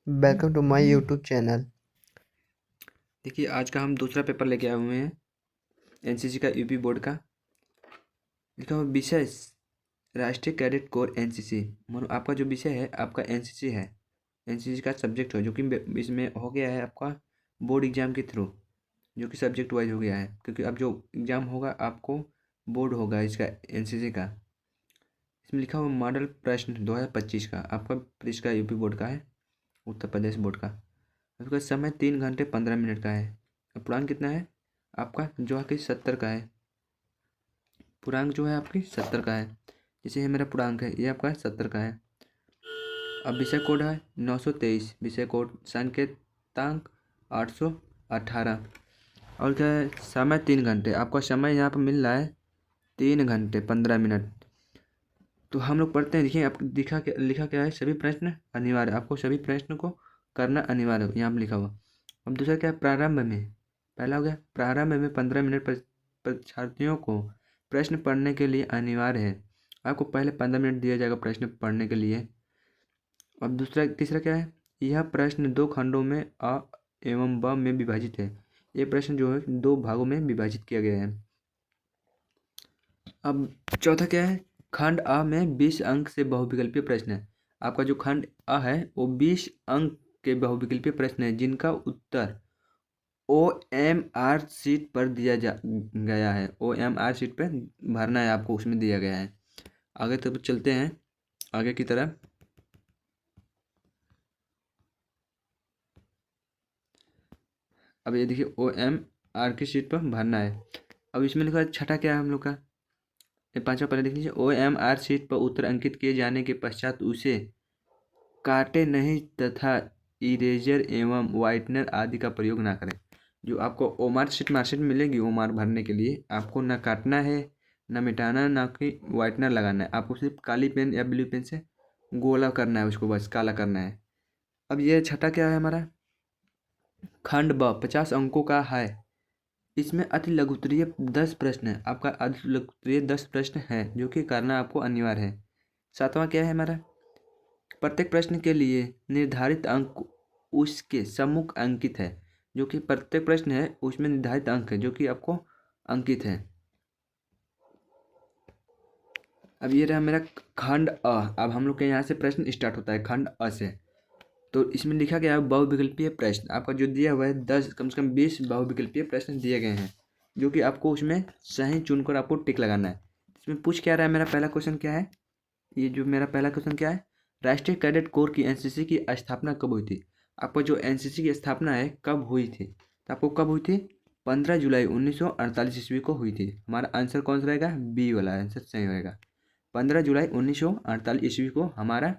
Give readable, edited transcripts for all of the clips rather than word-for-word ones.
Welcome to my YouTube channel. देखिए, आज का हम दूसरा पेपर लेके आए हुए हैं एनसीसी का, यूपी बोर्ड का। लिखा हुआ विषय राष्ट्रीय कैडेट कोर एनसीसी। मानो आपका जो विषय है आपका एनसीसी है, एनसीसी का सब्जेक्ट हो, जो कि इसमें हो गया है आपका बोर्ड एग्जाम के थ्रू, जो कि सब्जेक्ट वाइज हो गया है, क्योंकि अब जो एग्ज़ाम होगा आपको बोर्ड होगा इसका, एनसीसी का। इसमें लिखा हुआ मॉडल प्रश्न 2025 का, आपका इसका यूपी बोर्ड का है, उत्तर प्रदेश बोर्ड का। उसका समय 3 घंटे 15 मिनट का है। पूर्णांक कितना है आपका, जो है कि 70 का है। पूर्णांक जो है आपकी 70 का है। जैसे ये मेरा पूर्णांक है, ये आपका 70 का है। अब विषय कोड है 923, विषय कोड संकेतांक 818। और क्या है, समय 3 घंटे। आपका समय यहाँ पर मिल रहा है 3 घंटे 15 मिनट। तो हम लोग पढ़ते हैं। देखिए आप लिखा क्या है, सभी प्रश्न अनिवार्य, आपको सभी प्रश्न को करना अनिवार्य है, यहाँ पर लिखा हुआ। अब दूसरा क्या है, प्रारंभ में। पहला हो गया प्रारंभ में 15 मिनट परीक्षार्थियों को प्रश्न पढ़ने के लिए अनिवार्य है। आपको पहले 15 मिनट दिया जाएगा प्रश्न पढ़ने के लिए। अब तीसरा क्या है, यह प्रश्न 2 खंडों में अ एवं ब में विभाजित है। ये प्रश्न जो है 2 भागों में विभाजित किया गया है। अब चौथा क्या है, खंड अ में 20 अंक से बहुविकल्पीय प्रश्न है। आपका जो खंड अ है वो 20 अंक के बहुविकल्पीय प्रश्न है, जिनका उत्तर OMR शीट पर दिया गया है। OMR शीट पर भरना है आपको, उसमें दिया गया है। आगे तब चलते हैं आगे की तरफ। अब ये देखिए OMR की शीट पर भरना है। अब इसमें लिखा है छठा क्या है हम लोग का, ये पांचवा पहले देख लीजिए। OMR शीट पर उत्तर अंकित किए जाने के पश्चात उसे काटे नहीं तथा इरेजर एवं वाइटनर आदि का प्रयोग ना करें। जो आपको ओमार शीट मार्कशीट मिलेगी, ओमार भरने के लिए आपको ना काटना है, ना मिटाना, ना कि वाइटनर लगाना है। आपको सिर्फ काली पेन या ब्लू पेन से गोला करना है, उसको बस काला करना है। अब ये छठा क्या है हमारा, खंड ब 50 अंकों का है। इसमें अति लघुत्तरीय 10 प्रश्न है। आपका अति लघुत्तरीय 10 प्रश्न है, जो कि करना आपको अनिवार्य है। सातवां क्या है हमारा, प्रत्येक प्रश्न के लिए निर्धारित अंक उसके सम्मुख अंकित है। जो कि प्रत्येक प्रश्न है उसमें निर्धारित अंक है, जो कि आपको अंकित है। अब ये रहा मेरा खंड अ। अब हम लोग के यहाँ से प्रश्न स्टार्ट होता है खंड अ से। तो इसमें लिखा गया है बहुविकल्पीय प्रश्न। आपका जो दिया हुआ है 10 कम से कम 20 बहुविकल्पीय प्रश्न दिए गए हैं, जो कि आपको उसमें सही चुनकर आपको टिक लगाना है। इसमें पूछ क्या रहा है, मेरा पहला क्वेश्चन क्या है, ये जो मेरा पहला क्वेश्चन क्या है, राष्ट्रीय कैडेट कोर की एनसीसी की स्थापना कब हुई थी। आपको जो एनसीसी की स्थापना है कब हुई थी, तो आपको कब हुई थी, 15 जुलाई 1948 ईस्वी को हुई थी। हमारा आंसर कौन सा रहेगा, बी वाला आंसर सही रहेगा। 15 जुलाई 1948 ईस्वी को हमारा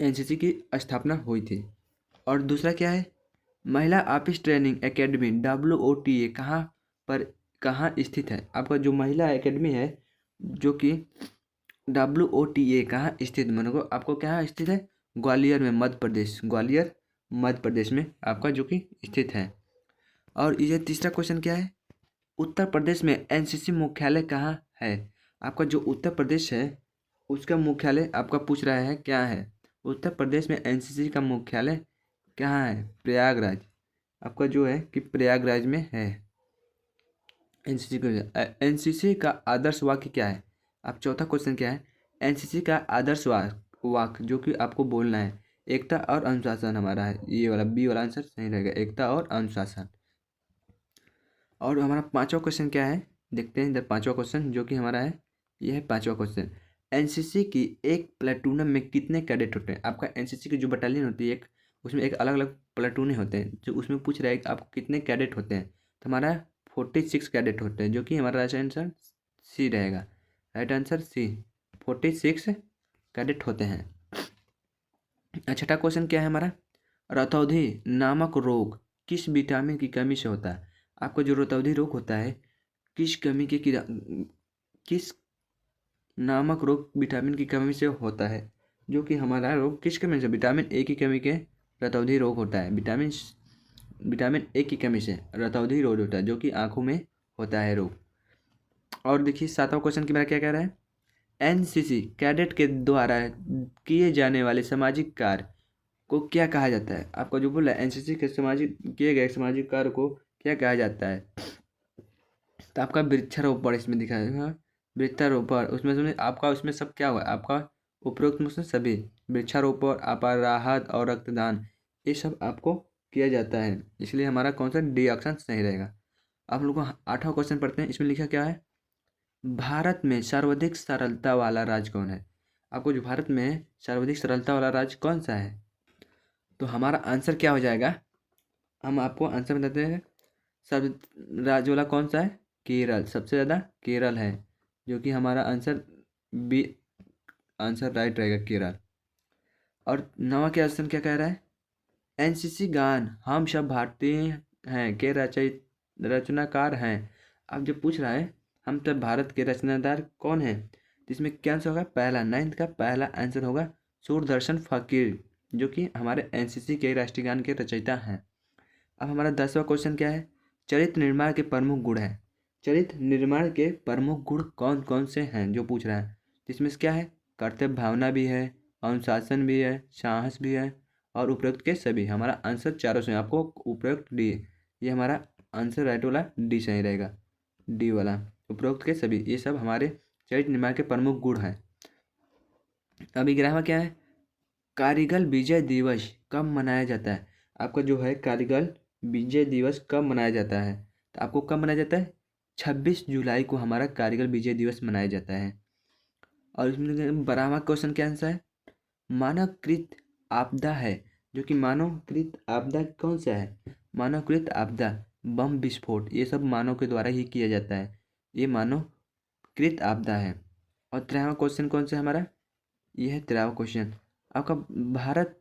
एनसीसी की स्थापना हुई थी। और दूसरा क्या है, महिला ऑफिस ट्रेनिंग एकेडमी WOTA कहाँ स्थित है। आपका जो महिला एकेडमी है, जो कि WOTA कहाँ स्थित, मेरे को आपको कहाँ स्थित है, ग्वालियर में, मध्य प्रदेश, ग्वालियर मध्य प्रदेश में आपका जो कि स्थित है। और ये तीसरा क्वेश्चन क्या है, उत्तर प्रदेश में एनसीसी मुख्यालय कहाँ है। आपका जो उत्तर प्रदेश है उसका मुख्यालय आपका पूछ रहा है क्या है। उत्तर प्रदेश में एनसीसी का मुख्यालय कहाँ है, प्रयागराज। आपका जो है कि प्रयागराज में है एनसीसी का आदर्श वाक्य क्या है। आप चौथा क्वेश्चन क्या है, एनसीसी का आदर्श वाक्य जो कि आपको बोलना है, एकता और अनुशासन हमारा है। ये वाला बी वाला आंसर सही रहेगा, एकता और अनुशासन। और हमारा पांचवा क्वेश्चन क्या है, देखते हैं इधर पांचवा क्वेश्चन जो कि हमारा है, यह है पांचवा क्वेश्चन। एनसीसी की एक प्लेटून में कितने कैडेट होते हैं। आपका एनसीसी की जो बटालियन होती है एक, उसमें एक अलग अलग प्लेटूने होते हैं, जो उसमें पूछ रहा है कि आपको कितने कैडेट होते हैं। तो हमारा 46 कैडेट होते हैं, जो कि हमारा राइट आंसर सी रहेगा। राइट आंसर सी, 46 कैडेट होते हैं। छठा क्वेश्चन क्या है हमारा, रतौंधी नामक रोग किस विटामिन की कमी से होता है। आपका जो रतौंधी रोग होता है किस कमी के किस नामक रोग विटामिन की कमी से होता है। जो कि हमारा रोग किस कमी से, विटामिन ए की कमी के रतौंधी रोग होता है। विटामिन ए की कमी से रतौंधी रोग होता है, जो कि आंखों में होता है रोग। और देखिए सातवां क्वेश्चन की मेरा क्या कह रहा है, एनसीसी कैडेट के द्वारा किए जाने वाले सामाजिक कार्य को क्या कहा जाता है? आपका जो बोला एनसीसी के सामाजिक किए गए सामाजिक कार्य को क्या कहा जाता है? तो आपका वृक्षारोपण इसमें दिखाएगा। वृक्षारोपण उसमें सुनिए आपका उसमें सब क्या हुआ? आपका उपरोक्त में से सभी वृक्षारोपण, आपात राहत और रक्तदान, ये सब आपको किया जाता है। इसलिए हमारा कौन सा डी ऑप्शन सही रहेगा। आप लोग को 8वां क्वेश्चन पढ़ते हैं। इसमें लिखा क्या है? भारत में सर्वाधिक सरलता वाला राज्य कौन है? आपको जो भारत में सर्वाधिक सरलता वाला राज्य कौन सा है? तो हमारा आंसर क्या हो जाएगा? हम आपको आंसर बताते हैं। सब राज्य वाला कौन सा है? केरल, सबसे ज़्यादा केरल है, जो कि हमारा आंसर बी आंसर राइट रहेगा, केरल। और 9वां क्वेश्चन क्या कह रहा है? एनसीसी गान हम सब भारतीय हैं के रचनाकार हैं। अब जो पूछ रहा है हम सब भारत के रचनाकार कौन है, तो इसमें क्या आंसर होगा? पहला 9th का पहला आंसर होगा सूरदर्शन फकीर, जो कि हमारे एनसीसी के राष्ट्रीय गान के रचयिता हैं। अब हमारा 10वां क्वेश्चन क्या है? चरित्र निर्माण के प्रमुख गुण हैं। चरित्र निर्माण के प्रमुख गुण कौन कौन से हैं जो पूछ रहा है? तो इसमें से क्या है? कर्तव्य भावना भी है, अनुशासन भी है, साहस भी है और उपरोक्त के सभी। हमारा आंसर चारों से आपको उपरोक्त डी, ये हमारा आंसर राइट वाला डी सही रहेगा, डी वाला उपरोक्त के सभी, ये सब हमारे चरित्र निर्माण के प्रमुख गुण हैं। अब 11वां क्या है? कारगिल विजय दिवस कब मनाया जाता है? आपका जो है कारगिल विजय दिवस कब मनाया जाता है? तो आपको कब मनाया जाता है? 26 जुलाई को हमारा कारगिल विजय दिवस मनाया जाता है। और इसमें 12वां क्वेश्चन क्या आंसर है? मानवकृत आपदा है, जो कि मानवकृत आपदा कौन सा है? मानवकृत आपदा बम विस्फोट, ये सब मानव के द्वारा ही किया जाता है, ये मानवकृत आपदा है। और 13वां क्वेश्चन कौन सा है हमारा? यह है 13वां क्वेश्चन आपका। भारत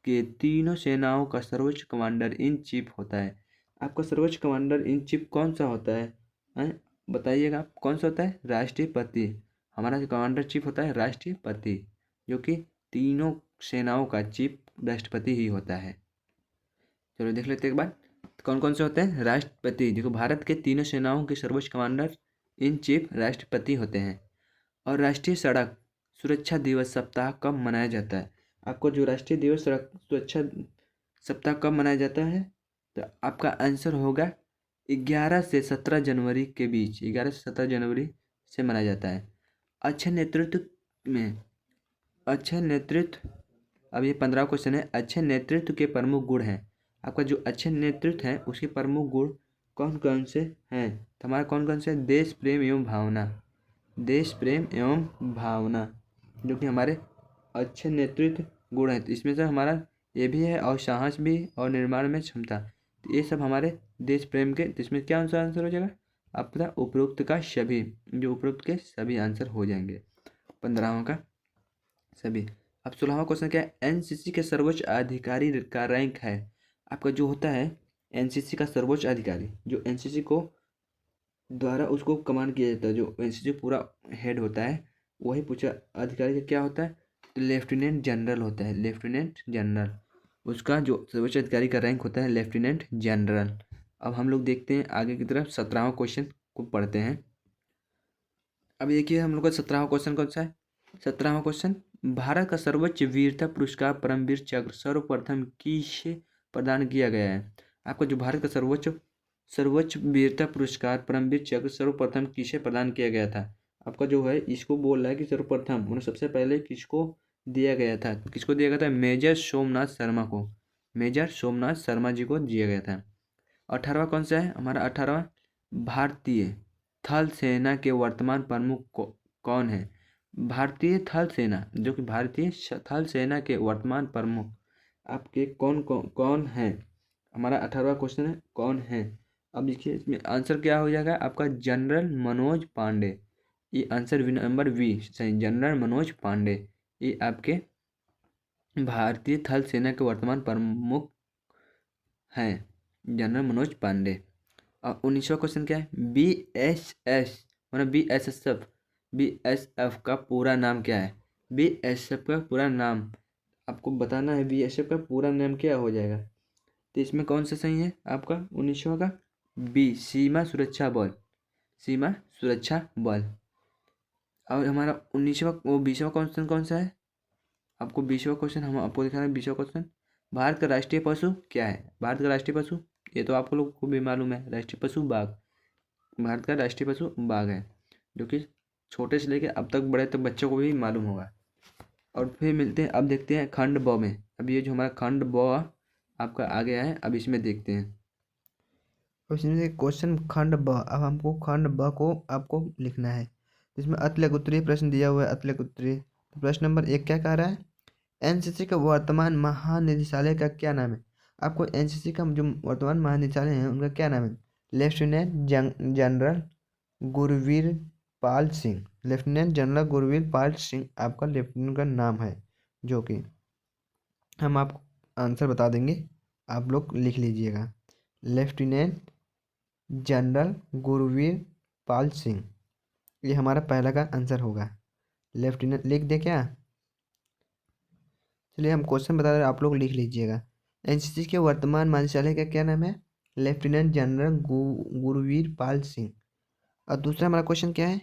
के तीनों सेनाओं का सर्वोच्च कमांडर इन चीफ होता है। आपका सर्वोच्च कमांडर इन चीफ कौन सा होता है? बताइएगा कौन सा होता है? राष्ट्रपति। हमारा जो कमांडर चीफ होता है राष्ट्रपति, जो कि तीनों सेनाओं का चीफ राष्ट्रपति ही होता है। चलो देख लेते हैं एक बार कौन कौन से होते हैं। राष्ट्रपति, देखो भारत के तीनों सेनाओं के सर्वोच्च कमांडर इन चीफ राष्ट्रपति होते हैं। और राष्ट्रीय सड़क सुरक्षा दिवस सप्ताह कब मनाया जाता है? आपको जो राष्ट्रीय दिवस सड़क सुरक्षा सप्ताह कब मनाया जाता है? तो आपका आंसर होगा 11 से 17 जनवरी के बीच, 11 से 17 जनवरी से मनाया जाता है। अच्छे नेतृत्व में, अच्छे नेतृत्व, अब ये 15 क्वेश्चन है। अच्छे नेतृत्व के प्रमुख गुण हैं। आपका जो अच्छे नेतृत्व है उसके प्रमुख गुण कौन कौन से हैं? तो हमारा कौन कौन से? देश प्रेम एवं भावना, देश प्रेम एवं भावना, जो कि हमारे अच्छे नेतृत्व गुण हैं। तो इसमें से हमारा ये भी है, और साहस भी, और निर्माण में क्षमता, तो ये सब हमारे देश प्रेम के। तो इसमें क्या आंसर हो जाएगा? आपका उपरोक्त का सभी, जो उपरोक्त के सभी आंसर हो जाएंगे 15वां का सभी। अब 16वां क्वेश्चन क्या है? एनसीसी के सर्वोच्च अधिकारी का रैंक है। आपका जो होता है एनसीसी का सर्वोच्च अधिकारी, जो एनसीसी को द्वारा उसको कमांड किया जाता है, जो एनसीसी पूरा हेड होता है, वही पूछा अधिकारी का क्या होता है? तो लेफ्टिनेंट जनरल होता है, लेफ्टिनेंट जनरल। उसका जो सर्वोच्च अधिकारी का रैंक होता है लेफ्टिनेंट जनरल। अब हम लोग देखते हैं आगे की तरफ 17वां क्वेश्चन को पढ़ते हैं। अब देखिए हम लोग का 17वां क्वेश्चन कौन सा है? 17वां क्वेश्चन, भारत का सर्वोच्च वीरता पुरस्कार परमवीर चक्र सर्वप्रथम किसे प्रदान किया गया है? आपका जो भारत का सर्वोच्च सर्वोच्च वीरता पुरस्कार परमवीर चक्र सर्वप्रथम किसे प्रदान किया गया था? आपका जो है इसको बोल रहा है कि सर्वप्रथम मतलब सबसे पहले किसको दिया गया था? किसको दिया गया था? मेजर सोमनाथ शर्मा को, मेजर सोमनाथ शर्मा जी को दिया गया था। 18वां कौन सा है हमारा? 18वां, भारतीय थल सेना के वर्तमान प्रमुख कौन है? भारतीय थल सेना, जो कि भारतीय थल सेना के वर्तमान प्रमुख आपके कौन है? हमारा 18वां क्वेश्चन है कौन है। अब देखिए इसमें आंसर क्या हो जाएगा आपका? जनरल मनोज पांडे, ये आंसर नंबर वी सही, जनरल मनोज पांडे, ये आपके भारतीय थल सेना के वर्तमान प्रमुख हैं, जनरल मनोज पांडे। और 19वां क्वेश्चन क्या है? BSS मतलब BSF का पूरा नाम क्या है? BSF का पूरा नाम आपको बताना है, BSF का पूरा नाम क्या हो जाएगा? तो इसमें कौन सा सही है आपका 19वां का? बी, सीमा सुरक्षा बल, सीमा सुरक्षा बल। और हमारा 19वां वो 20वां क्वेश्चन कौन सा है? आपको 20वां क्वेश्चन हम आपको दिखा रहे हैं 20वां क्वेश्चन। भारत का राष्ट्रीय पशु क्या है? भारत का राष्ट्रीय पशु, ये तो आप लोग को भी मालूम है, राष्ट्रीय पशु बाघ। भारत का राष्ट्रीय पशु बाघ है, जो कि छोटे से लेके अब तक बड़े तक बच्चों को भी मालूम होगा। और फिर मिलते हैं, अब देखते हैं खंड ब में। अब ये जो हमारा खंड ब आपका आ गया है, अब इसमें देखते हैं। इसमें से क्वेश्चन खंड ब, अब हमको खंड ब को आपको लिखना है। इसमें अतलक उत्तरीय प्रश्न दिया हुआ है, अतलक उत्तरीय। तो प्रश्न नंबर 1 क्या कह रहा है? एनसीसी का वर्तमान महानिदेशालय का क्या नाम है? आपको एनसीसी का जो वर्तमान महानिदेशालय है उनका क्या नाम है? Lieutenant general Gurvir Pal Singh. Lieutenant general Gurvir Pal Singh आपका लेफ्टिनेंट का नाम है, जो कि हम आपको आंसर बता देंगे, आप लोग लिख लीजिएगा। लेफ्टिनेंट जनरल गुरवीर पाल सिंह, ये हमारा पहला का आंसर होगा। लेफ्टिनेंट लिख दे क्या? चलिए हम क्वेश्चन बता रहे हैं, आप लोग लिख लीजिएगा। एनसीसी के वर्तमान महानिदेशालय का क्या नाम है? Lieutenant general Gurvir Pal Singh. और दूसरा हमारा क्वेश्चन क्या है?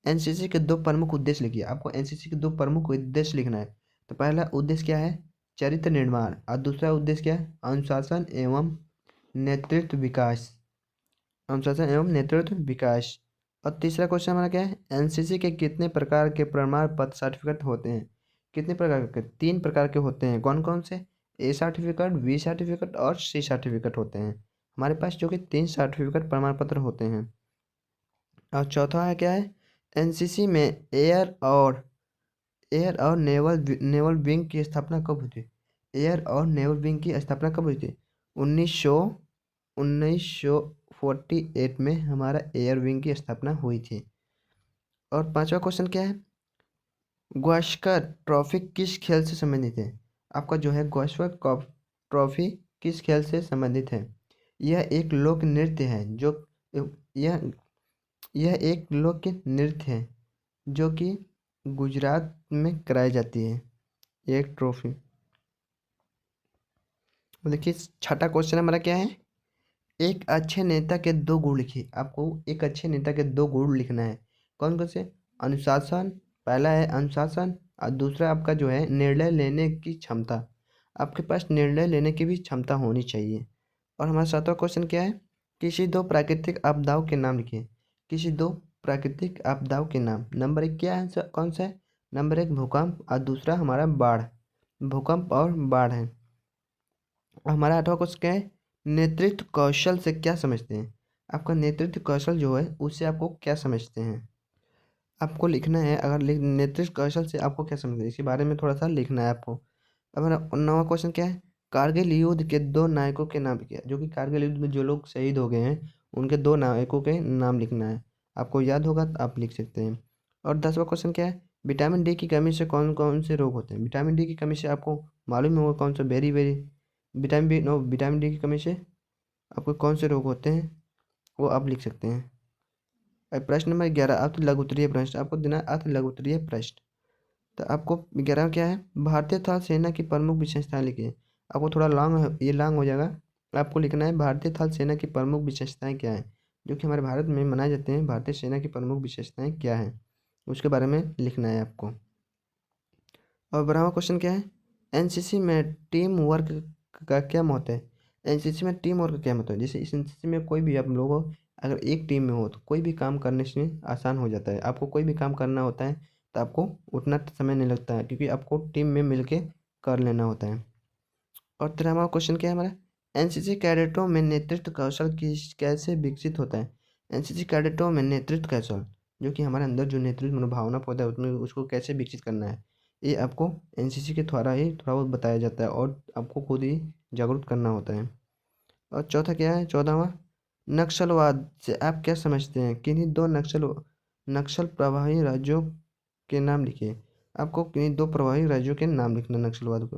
एनसीसी के 2 प्रमुख उद्देश्य लिखिए। आपको एनसीसी के 2 प्रमुख उद्देश्य लिखना है। तो पहला उद्देश्य क्या है? चरित्र निर्माण। और दूसरा उद्देश्य क्या है? अनुशासन एवं नेतृत्व विकास। अनुशासन एवं नेतृत्व विकास। और तीसरा क्वेश्चन हमारा क्या है? एनसीसी के कितने प्रकार के प्रमाण पत्र सर्टिफिकेट होते हैं? कितने प्रकार के? 3 प्रकार के होते हैं। कौन कौन से? ए सर्टिफिकेट, बी सर्टिफिकेट और सी सर्टिफिकेट होते हैं हमारे पास, जो कि 3 सर्टिफिकेट प्रमाण पत्र होते हैं। और चौथा है क्या है? एनसीसी में एयर और नेवल विंग की स्थापना कब हुई थी? एयर और नेवल विंग की स्थापना कब हुई थी? 1948 में हमारा एयर विंग की स्थापना हुई थी। और पांचवा क्वेश्चन क्या है? गावस्कर ट्रॉफी किस खेल से संबंधित है? आपका जो है गावस्कर ट्रॉफी किस खेल से संबंधित है? यह एक लोक नृत्य है, जो यह यह एक लोक नृत्य है जो कि गुजरात में कराई जाती है। एक ट्रॉफी। देखिए छठा क्वेश्चन हमारा क्या है? एक अच्छे नेता के 2 गुण लिखिए। आपको एक अच्छे नेता के 2 गुण लिखना है। कौन कौन से? अनुशासन, पहला है अनुशासन, और दूसरा आपका जो है निर्णय लेने की क्षमता। आपके पास निर्णय लेने की भी क्षमता होनी चाहिए। और हमारा 7वां क्वेश्चन क्या है? किसी 2 प्राकृतिक आपदाओं के नाम लिखिए। किसी 2 प्राकृतिक आपदाओं के नाम। नंबर 1 क्या है? कौन सा है? नंबर 1 भूकंप, और दूसरा हमारा बाढ़। भूकंप और बाढ़ है। हमारा 8वां क्वेश्चन क्या है? नेतृत्व कौशल से क्या समझते हैं? आपका नेतृत्व कौशल जो है उससे आपको क्या समझते हैं? आपको लिखना है। अगर नेतृत्व कौशल से आपको क्या समझते हैं, इसके बारे में थोड़ा सा लिखना है आपको। अब हमारा 9वां क्वेश्चन क्या है? कारगिल युद्ध के 2 नायकों के नाम लिखिए। जो कि कारगिल युद्ध में जो लोग शहीद हो गए हैं उनके 2 नायकों के नाम लिखना है। आपको याद होगा तो आप लिख सकते हैं। और 10वां क्वेश्चन क्या है? विटामिन डी की कमी से कौन कौन से रोग होते हैं? विटामिन डी की कमी से आपको मालूम होगा कौन सा? वेरी वेरी विटामिन डी की कमी से आपको कौन से रोग होते हैं, वो आप लिख सकते हैं। अब प्रश्न नंबर 11 अर्थ लघु उत्तरीय प्रश्न। आपको देना है अर्थ लघु उत्तरीय प्रश्न। तो आपको 11 क्या है? भारतीय थल सेना की प्रमुख विशेषताएं लिखिए। आपको थोड़ा लॉन्ग है, ये लॉन्ग हो जाएगा। आपको लिखना है भारतीय थल सेना की प्रमुख विशेषताएं क्या हैं, जो कि हमारे भारत में मनाए जाते हैं। भारतीय सेना की प्रमुख विशेषताएं क्या हैं, उसके बारे में लिखना है आपको। और 12वां क्वेश्चन क्या है? एनसीसी में टीम वर्क का क्या महत्व है? एनसीसी में टीम वर्क का क्या महत्व है? जैसे इस एनसीसी में कोई भी आप लोग हो, अगर एक टीम में हो तो कोई भी काम करने से आसान हो जाता है। आपको कोई भी काम करना होता है तो आपको उतना समय नहीं लगता है, क्योंकि आपको टीम में मिलके कर लेना होता है। और 13वां क्वेश्चन क्या है हमारा? एनसीसी कैडेटों में नेतृत्व कौशल कैसे विकसित होता है? एनसीसी कैडेटों में नेतृत्व कौशल, जो कि हमारे अंदर जो नेतृत्व मनोभावना पौधा है उसमें उसको कैसे विकसित करना है, ये आपको एनसीसी के द्वारा ही थोड़ा बहुत बताया जाता है और आपको खुद ही जागरूक करना होता है। और चौथा क्या है? 14वां, नक्सलवाद से आप क्या समझते हैं? किन्हीं 2 नक्सल प्रभावी राज्यों के नाम लिखिए। आपको किन्हीं 2 प्रभावी राज्यों के नाम लिखना नक्सलवाद को।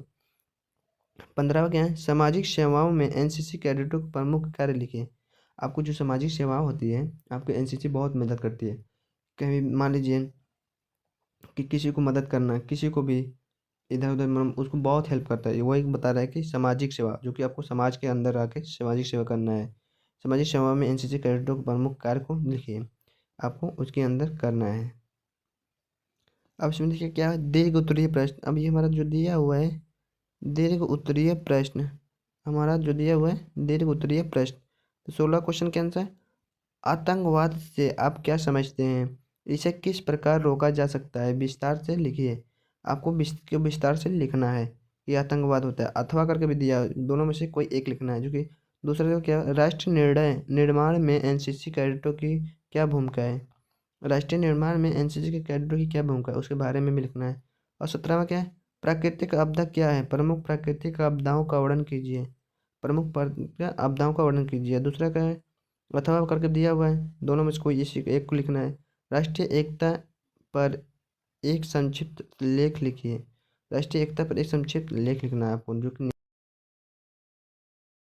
15वां क्या है? सामाजिक सेवाओं में एनसीसी कैडेटों के प्रमुख कार्य लिखिए। आपको जो सामाजिक सेवाएं होती है आपको एनसीसी बहुत मदद करती है। कहीं मान लीजिए कि किसी को मदद करना, किसी को भी इधर उधर मतलब उसको बहुत हेल्प करता है। वो एक बता रहा है कि सामाजिक सेवा, जो कि आपको समाज के अंदर आके सामाजिक सेवा करना है। सामाजिक सेवा में एनसीसी कैडेटों के प्रमुख कार्य को लिखिए, आपको उसके अंदर करना है। अब इसमें देखिए क्या है? दीर्घ उत्तरीय प्रश्न। अब ये हमारा जो दिया हुआ है दीर्घ उत्तरीय प्रश्न, हमारा जो दिया हुआ है दीर्घ उत्तरीय प्रश्न। तो 16 क्वेश्चन के आंसर। आतंकवाद से आप क्या समझते हैं? इसे किस प्रकार रोका जा सकता है? विस्तार से लिखिए। आपको विस्तार से लिखना है कि आतंकवाद होता है, अथवा करके भी दिया, दोनों में से कोई एक लिखना है। जो कि दूसरे को क्या, राष्ट्र निर्माण में एनसीसी कैडेटों की क्या भूमिका है? राष्ट्रीय निर्माण में एनसीसी के कैडेटों की क्या भूमिका है, उसके बारे में भी लिखना है। और 17वां क्या है? प्राकृतिक आपदा क्या है? प्रमुख प्राकृतिक आपदाओं का वर्णन कीजिए। आपदाओं का वर्णन कीजिए। दूसरा क्या है? अथवा करके दिया हुआ है, दोनों में से कोई इसी एक को लिखना है। राष्ट्रीय एकता पर एक संक्षिप्त लेख लिखिए। राष्ट्रीय एकता पर एक संक्षिप्त लेख लिखना है आपको, जो कि